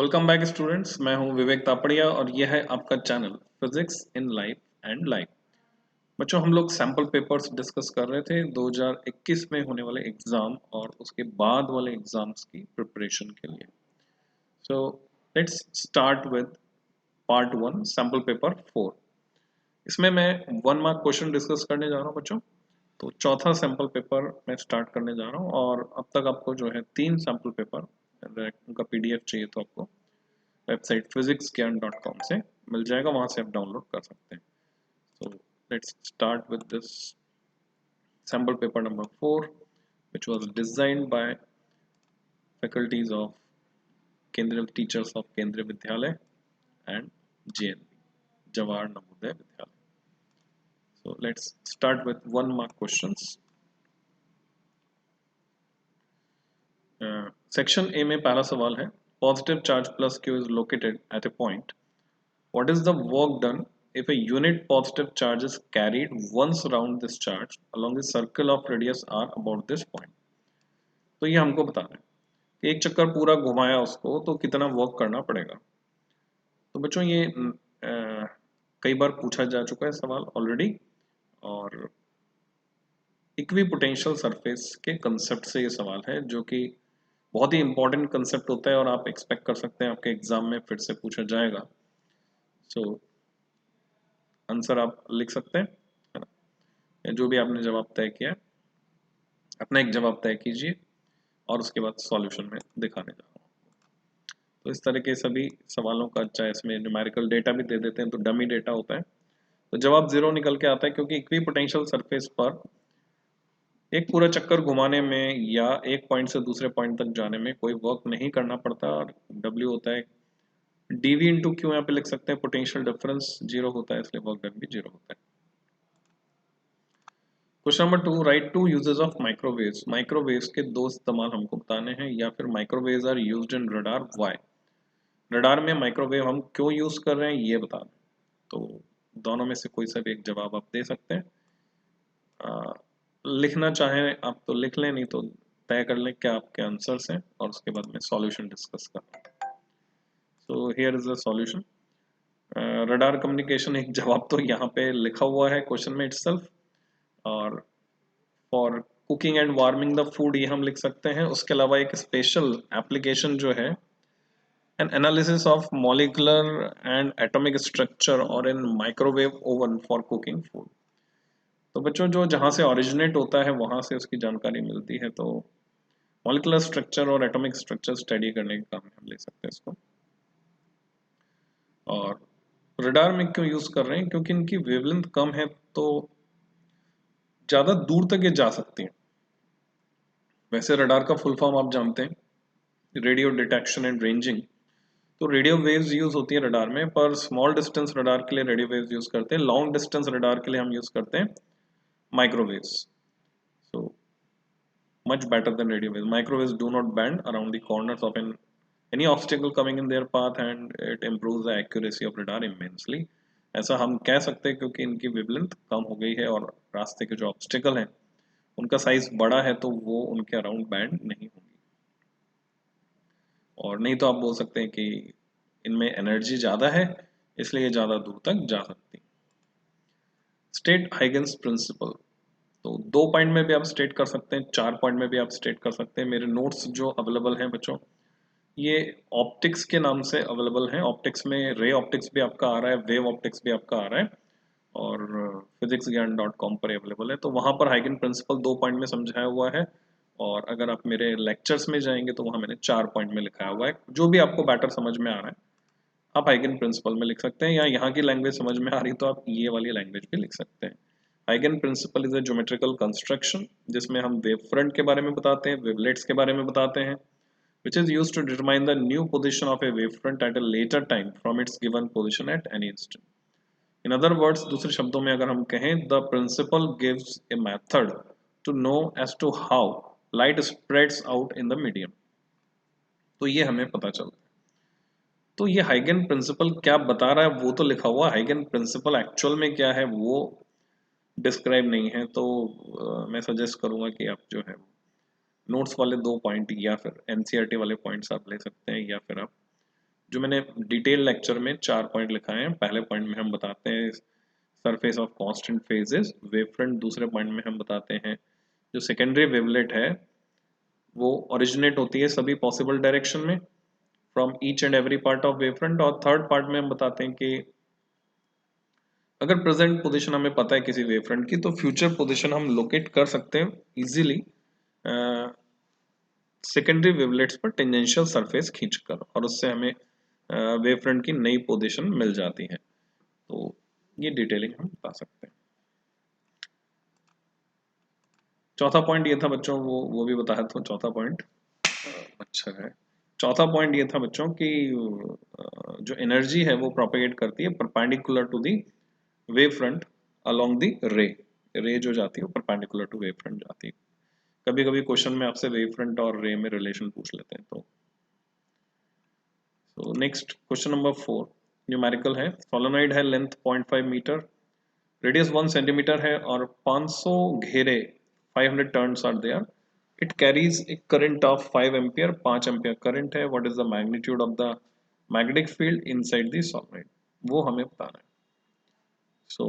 Welcome back students. मैं हूं विवेक तापड़िया और यह है आपका channel physics in life and life. बच्चों, हम लोग सैम्पल पेपर्स डिस्कस कर रहे थे 2021 में होने वाले एग्जाम और उसके बाद वाले एग्जाम्स की प्रिपरेशन के लिए। So let's start with part 1 sample paper 4। इसमें मैं 1 मार्क क्वेश्चन डिस्कस करने जा रहा हूं बच्चों। तो चौथा सैम्पल पेपर मैं स्टार्ट करने जा रहा हूं और अब तक आपको जो है 3 सैम्पल पेपर उनका पीडीएफ चाहिए तो आपको वेबसाइट physicsgyan.com से मिल जाएगा, वहां से आप डाउनलोड कर सकते हैं। So let's start with this sample paper number 4, which was designed by faculties of Kendriya teachers of Kendriya Vidyalaya and JNV Jawahar Navodaya Vidyalaya. So let's start with 1 mark questions. Section A में पहला सवाल है, positive charge plus Q is located at A point. What is the work done if a unit positive charge is carried once around this charge along the circle of radius r about this point? तो ये हमको बताना है कि एक चक्कर पूरा घुमाया उसको तो कितना वर्क करना पड़ेगा। तो बच्चों ये कई बार पूछा जा चुका है सवाल ऑलरेडी, और इक्विपोटेंशियल सरफेस के कंसेप्ट से ये सवाल है जो कि बहुत ही इंपॉर्टेंट कंसेप्ट होता है और आप एक्सपेक्ट कर सकते हैं आपके एग्जाम में फिर से पूछा जाएगा। सो आंसर आप लिख सकते हैं, है ना, या जो भी आपने जवाब तय किया अपना एक जवाब तय कीजिए और उसके बाद सॉल्यूशन में दिखाने जा रहा हूँ। तो इस तरह के सभी सवालों का, चाहे इसमें न्यूमेरिकल डेटा भी दे देते हैं तो डमी डेटा होता है, तो जवाब 0 निकल के आता है, क्योंकि इक्विपोटेंशियल सरफेस पर एक पूरा चक्कर घुमाने में या एक पॉइंट से दूसरे पॉइंट तक जाने में कोई वर्क नहीं करना पड़ता, और W होता है dV इंटू क्यू, यहाँ पे लिख सकते हैं पोटेंशियल डिफरेंस 0 होता है, इसलिए वर्क डन भी 0 होता है। Question number 2, write two uses of microwaves. Microwaves के दो इस्तेमाल हमको बताने हैं, या फिर microwaves are used in radar, why. Radar में माइक्रोवेव हम क्यों यूज कर रहे हैं ये बता दें। तो दोनों में से कोई सा भी एक जवाब आप दे सकते हैं। लिखना चाहें आप तो लिख लें, नहीं तो तय कर लें क्या आपके आंसर्स हैं और उसके बाद में सॉल्यूशन डिस्कस कर। सो here is the solution. Radar communication, एक जवाब तो यहाँ पे लिखा हुआ है क्वेश्चन में इटसेल्फ, और for cooking and warming the food ये हम लिख सकते हैं। उसके अलावा एक स्पेशल एप्लीकेशन जो है, an analysis of molecular and atomic structure और in microwave oven for cooking food. तो बच्चों जो जहाँ से ओरिजिनेट होता है वहाँ से उसकी जानकारी मिलती है, तो मॉलिक्यूलर स्ट्रक्चर और एटॉमिक स्ट्रक्चर स्टडी करने के काम में हम ले सकते हैं इसको। और रडार में क्यों यूज कर रहे हैं, क्योंकि इनकी वेवलेंथ कम है तो ज़्यादा दूर तक ये जा सकती हैं। वैसे रडार का फुल फॉर्म आप जानते हैं, रेडियो डिटेक्शन एंड रेंजिंग। तो रेडियो वेव्स यूज होती है रडार में, पर स्मॉल डिस्टेंस रडार के लिए रेडियो वेव्स यूज करते हैं, लॉन्ग डिस्टेंस रडार के लिए हम यूज करते हैं microwaves. So much better than radio waves. Microwaves do not band around the corners of any obstacle coming in their path and it improves the accuracy of radar immensely। ऐसा हम कह सकते हैं क्योंकि इनकी वेवलेंथ कम हो गई है और रास्ते के जो ऑब्स्टिकल हैं उनका साइज बड़ा है, तो वो उनके अराउंड बैंड नहीं होंगी। और नहीं तो आप बोल सकते हैं कि इनमें एनर्जी ज़्यादा है इसलिए ज़्यादा दूर तक जा सकती। स्टेट हाइगन्स प्रिंसिपल, तो 2 पॉइंट में भी आप स्टेट कर सकते हैं, 4 पॉइंट में भी आप स्टेट कर सकते हैं। मेरे नोट्स जो अवेलेबल हैं बच्चों, ये ऑप्टिक्स के नाम से अवेलेबल है। ऑप्टिक्स में रे ऑप्टिक्स भी आपका आ रहा है, वेव ऑप्टिक्स भी आपका आ रहा है, और physicsgyan.com पर अवेलेबल है। तो वहाँ पर हाइगन प्रिंसिपल 2 पॉइंट में समझाया हुआ है, और अगर आप मेरे लेक्चर्स में जाएंगे तो वहाँ मैंने 4 पॉइंट में लिखाया हुआ है। जो भी आपको बैटर समझ में आ रहा है आप हाइगन प्रिंसिपल में लिख सकते हैं, या यहाँ की लैंग्वेज समझ में आ रही तो आप ये वाली लैंग्वेज भी लिख सकते हैं। हाइगन principle is a geometrical construction जिसमें हम वेव फ्रंट के बारे में बताते हैं, वेवलेट्स के बारे में बताते हैं, which is used to determine the new position of a wavefront at a later time from its given position at any instant। In other words, दूसरे शब्दों में अगर हम कहें, the principle gives a method to know as to how light spreads out in the medium। तो ये हमें पता चलता है। तो ये हाइगन प्रिंसिपल क्या बता रहा है वो तो लिखा हुआ, हाइगन प्रिंसिपल एक्चुअल में क्या है वो डिस्क्राइब नहीं है। तो मैं सजेस्ट करूंगा कि आप जो है नोट्स वाले 2 पॉइंट या फिर एनसीईआरटी वाले पॉइंट्स आप ले सकते हैं, या फिर आप जो मैंने डिटेल लेक्चर में 4 पॉइंट लिखाए हैं। पहले पॉइंट में हम बताते हैं surface of constant phases wave front. दूसरे पॉइंट में हम बताते हैं जो सेकेंडरी वेवलेट है वो ओरिजिनेट होती है सभी पॉसिबल डायरेक्शन में from each and every part of wave front. और थर्ड पार्ट में हम बताते हैं कि अगर प्रेजेंट पोजीशन हमें पता है किसी वेव फ्रंट की तो फ्यूचर पोजीशन हम लोकेट कर सकते हैं इजीली सेकेंडरी वेवलेट्स पर टेंजेंशियल सरफेस खींचकर, और उससे हमें वेव फ्रंट की नई पोजीशन मिल जाती है। तो ये डिटेलिंग हम बता सकते हैं। चौथा पॉइंट ये था बच्चों, वो भी बताया था। चौथा पॉइंट अच्छा है। चौथा पॉइंट ये था बच्चों कि जो एनर्जी है वो प्रोपेगेट करती है perpendicular to the wave front along the ray. Ray जो जाती है वो परपेंडिकुलर टू वेव फ्रंट जाती है। कभी कभी क्वेश्चन में आपसे वेव फ्रंट और रे में रिलेशन पूछ लेते हैं। तो नेक्स्ट क्वेश्चन नंबर 4 न्यूमेरिकल है। सोलेनॉइड है, लेंथ 0.5 मीटर, रेडियस 1 सेंटीमीटर है और 500 घेरे 500 turns are there. It carries a current of 5 ampere, 5 ampere current है। What is the magnitude of the magnetic field inside the solenoid, वो हमें बताना है। So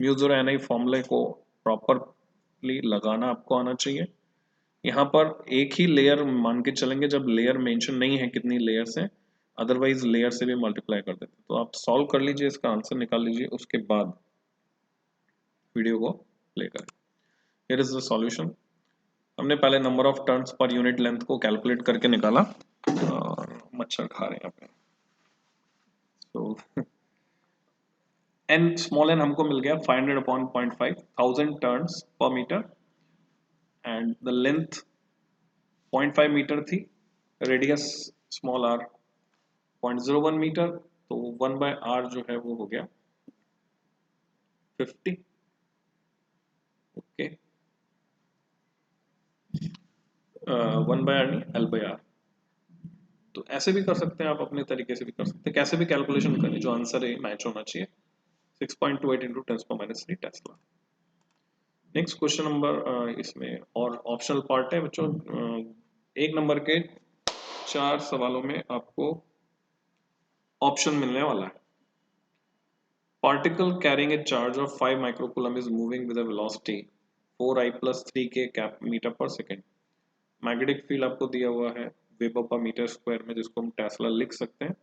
mu zero N I फॉर्मूले को प्रॉपरली लगाना आपको आना चाहिए। यहाँ पर एक ही लेयर मान के चलेंगे जब लेयर मेंशन नहीं है कितनी लेयर्स हैं, अदरवाइज लेयर से भी मल्टीप्लाई कर देते। तो आप सॉल्व कर लीजिए, इसका आंसर निकाल लीजिए, उसके बाद वीडियो को प्ले करें। Here is the solution. हमने पहले number of turns per unit length को कैलकुलेट करके निकाला, और मच्छर खा रहे हैं यहाँ पे। तो एन स्मॉल एन हमको मिल गया 500 upon 0.5, 1000 turns per metre, and the length 0.5 metre थी, रेडियस स्मॉल आर 0.01 मीटर, तो 1/r जो है वो हो गया 50। ओके, 1/r नहीं, L/r। तो ऐसे भी कर सकते हैं आप, अपने तरीके से भी कर सकते हैं, कैसे भी कैलकुलेशन करें, जो आंसर है मैच होना चाहिए। 6.28 into 10⁻³ Tesla. Next question number, इसमें और ऑप्शनल पार्ट है बच्चों। एक नंबर के 4 सवालों में आपको ऑप्शन मिलने वाला है। Particle carrying a charge of 5 microcoulomb is moving with a velocity 4i plus 3k cap meter per second. Magnetic field आपको दिया हुआ है वेबर पर मीटर स्क्वायर में, जिसको हम टेस्ला लिख सकते हैं।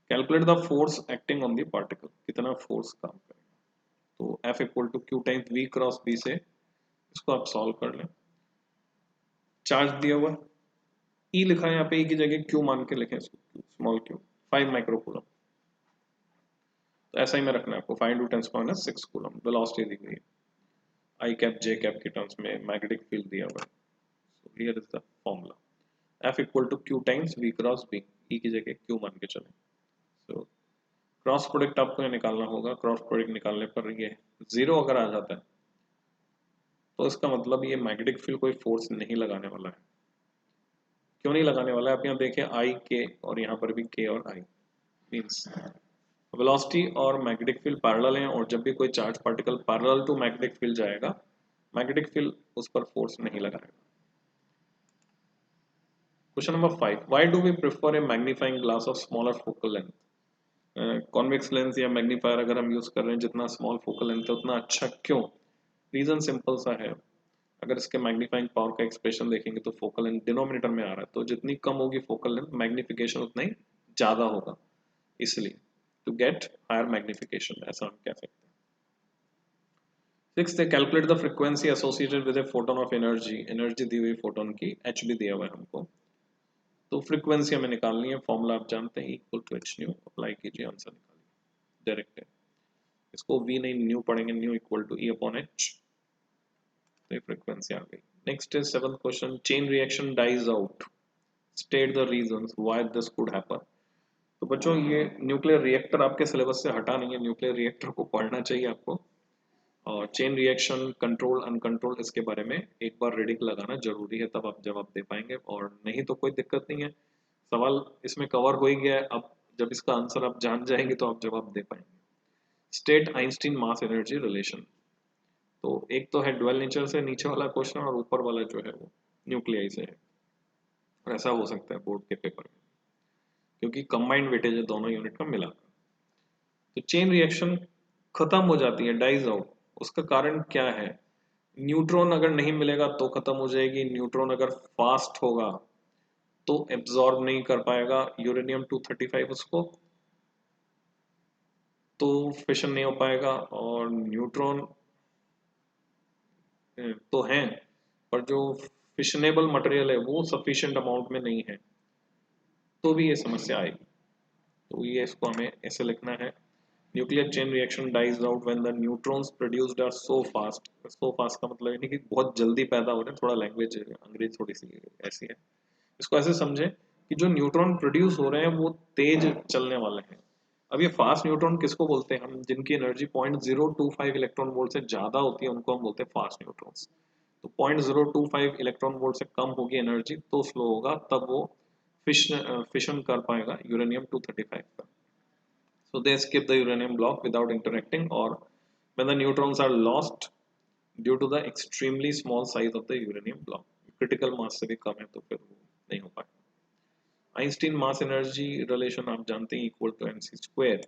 Calculate the force acting on the particle, कितना फोर्स काम करेगा। तो F equal to q times V cross B से इसको आप सॉल्व कर लें। चार्ज दिया हुआ E लिखा है यहाँ पे, E की जगह Q मान के लिखें इसको, स्मॉल Q 5 माइक्रोकूलम। तो ऐसा ही में रखना है आपको, 5 × 10⁻⁶ कूलम। वेलोसिटी दी गई है, आई कैप जे कैप के टर्म्स में मैग्नेटिक फील्ड दिया हुआ है। So here is the formula, F equal to q times V cross B, E की जगह Q मान के चलें। सो क्रॉस प्रोडक्ट आपको ये निकालना होगा। क्रॉस प्रोडक्ट निकालने पर ये 0 अगर आ जाता है तो इसका मतलब ये मैग्नेटिक फील्ड कोई फोर्स नहीं लगाने वाला है। क्यों नहीं लगाने वाला है, आप यहाँ देखें I K, और यहाँ पर भी K और I, मीन्स वेलोसिटी और मैग्नेटिक फील्ड पैरेलल हैं, और जब भी कोई charge particle parallel to magnetic field जाएगा, मैग्नेटिक फील्ड उस पर फोर्स नहीं लगाएगा। Question number 5, why do we prefer a magnifying glass of smaller focal length. Convex lens या मैग्नीफायर अगर हम यूज कर रहे हैं, जितना स्मॉल फोकल लेंथ है उतना अच्छा क्यों। रीजन सिंपल सा है, अगर इसके मैग्नीफाइंग पावर का एक्सप्रेशन देखेंगे तो फोकल लेंथ डिनोमिनेटर में आ रहा है, तो जितनी कम होगी फोकल लेंथ, मैग्निफिकेशन उतना ही ज्यादा होगा, इसलिए टू गेट हायर मैग्निफिकेशन, ऐसा हम कह सकते हैं। 6, calculate the frequency associated with a photon of energy. Energy दी हुई फोटोन की h भी दिया हुआ है हमको, तो फ्रीक्वेंसी हमें निकालनी है। फॉर्मूला आप जानते हैं, equal to h nu, apply कीजिए, आंसर निकालिए डायरेक्ट है। इसको v नहीं न्यू पढ़ेंगे, न्यू इक्वल टू E/h, तो ये फ्रीक्वेंसी आ गई। Next is 7th question, chain reaction dies out, state the reasons why this could happen. तो बच्चों ये न्यूक्लियर रिएक्टर आपके सिलेबस से हटा नहीं है, न्यूक्लियर रिएक्टर को पढ़ना चाहिए आपको। और चेन रिएक्शन, कंट्रोल, अनकंट्रोल, इसके बारे में एक बार रीडिंग लगाना जरूरी है, तब आप जवाब दे पाएंगे, और नहीं तो कोई दिक्कत नहीं है, सवाल इसमें कवर हो ही गया है। अब जब इसका आंसर आप जान जाएंगे तो आप जवाब दे पाएंगे। State Einstein mass energy relation. तो एक तो है ड्वेल नेचर से नीचे वाला क्वेश्चन, और ऊपर वाला जो है वो न्यूक्लियाई से है, और ऐसा हो सकता है बोर्ड के पेपर में। क्योंकि कंबाइंड वेटेज है दोनों यूनिट का मिला। तो चेन रिएक्शन खत्म हो जाती है, डाइज आउट। उसका कारण क्या है? न्यूट्रॉन अगर नहीं मिलेगा तो खत्म हो जाएगी, न्यूट्रॉन अगर फास्ट होगा तो एब्जॉर्ब नहीं कर पाएगा यूरेनियम 235 उसको, तो फिशन नहीं हो पाएगा। और न्यूट्रॉन तो हैं, पर जो फिशनेबल मटेरियल है वो सफिशिएंट अमाउंट में नहीं है, तो भी ये समस्या आएगी। तो ये इसको हमें ऐसे लिखना है, nuclear chain reaction dies out when the neutrons produced are so fast. So fast का मतलब यानी कि बहुत जल्दी पैदा हो रहे हैं, थोड़ा लैंग्वेज अंग्रेजी थोड़ी सी ऐसी है। इसको ऐसे समझे कि जो न्यूट्रॉन प्रोड्यूस हो रहे हैं वो तेज चलने वाले हैं। अब ये फास्ट न्यूट्रॉन किसको बोलते हैं? हम जिनकी एनर्जी 0.025 इलेक्ट्रॉन वोल्ट से ज्यादा होती है उनको हम बोलते हैं फास्ट न्यूट्रॉन्स। तो 0.025 इलेक्ट्रॉन वोल्ट से कम होगी एनर्जी तो स्लो होगा, तब वो फिशन कर पाएगा यूरेनियम 235 का। So they skip the uranium block without interacting, or when the neutrons are lost due to the extremely small size of the uranium block, critical mass से भी कम है तो फिर वो नहीं हो पाएगा। आइंस्टीन मास एनर्जी रिलेशन आप जानते हैं, equal to m c square,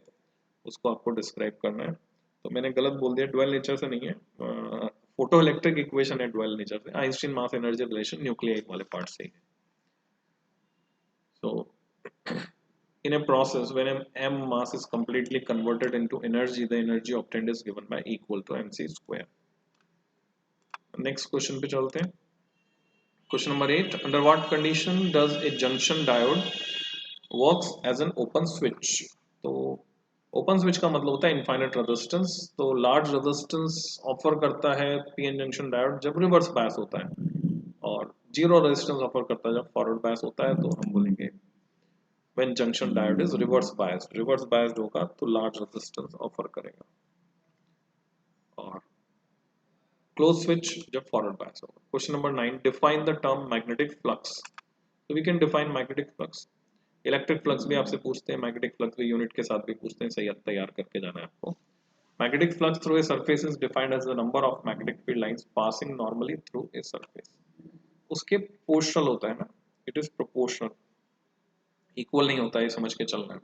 उसको आपको डिस्क्राइब करना है। तो मैंने गलत बोल दिया, डुअल नेचर से नहीं है, फोटो इलेक्ट्रिक इक्वेशन है डुअल नेचर से। Einstein mass energy relation nuclear वाले पार्ट से ही है। So in a process when m mass is completely converted into energy, the energy obtained is given by equal to mc square. Next question पे चलते हैं। Question number 8, under what condition does a junction diode works as an open switch? तो open switch का मतलब होता है infinite resistance. तो large resistance offer करता है पीएन जंक्शन डायोड जब रिवर्स बायस होता है, और जीरो रेजिस्टेंस ऑफर करता है जब फॉरवर्ड बायस होता है। तो हम बोलेंगे when junction diode is reverse biased होगा तो large resistance ऑफर करेगा, और close switch जब forward bias होगा। Question number 9, define the term magnetic flux. So we can define magnetic flux. Electric flux भी आपसे पूछते हैं, मैग्नेटिक फ्लक्स भी यूनिट के साथ भी पूछते हैं, सही तैयार करके जाना है आपको। Magnetic flux through a surface is defined as the number of magnetic field lines passing normally through a surface. उसके प्रोपोर्शनल होता है ना, इट इज प्रोपोर्शनल, इक्वल नहीं होता है, समझ के चलना है।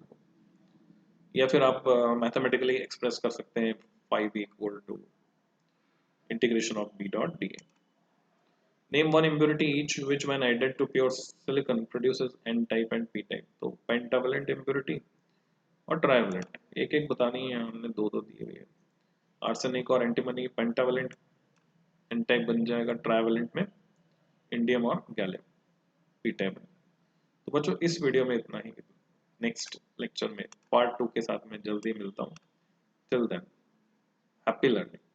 या फिर आप मैथमेटिकली एक्सप्रेस कर सकते हैं 5 equal to integration of b dot d. Name one impurity each which when added to pure silicon produces n type and p type। तो पेंटावलेंट इम्प्योरिटी और ट्राइवलेंट, एक एक बतानी है, हमने दो दो दिए हुए हैं। आर्सेनिक और एंटीमनी पेंटावलेंट n टाइप बन जाएगा, ट्राइवलेंट में इंडियम और गैलियम p टाइप। तो बच्चों इस वीडियो में इतना ही, नेक्स्ट लेक्चर में पार्ट 2 के साथ मैं जल्दी मिलता हूँ। Till than happy learning.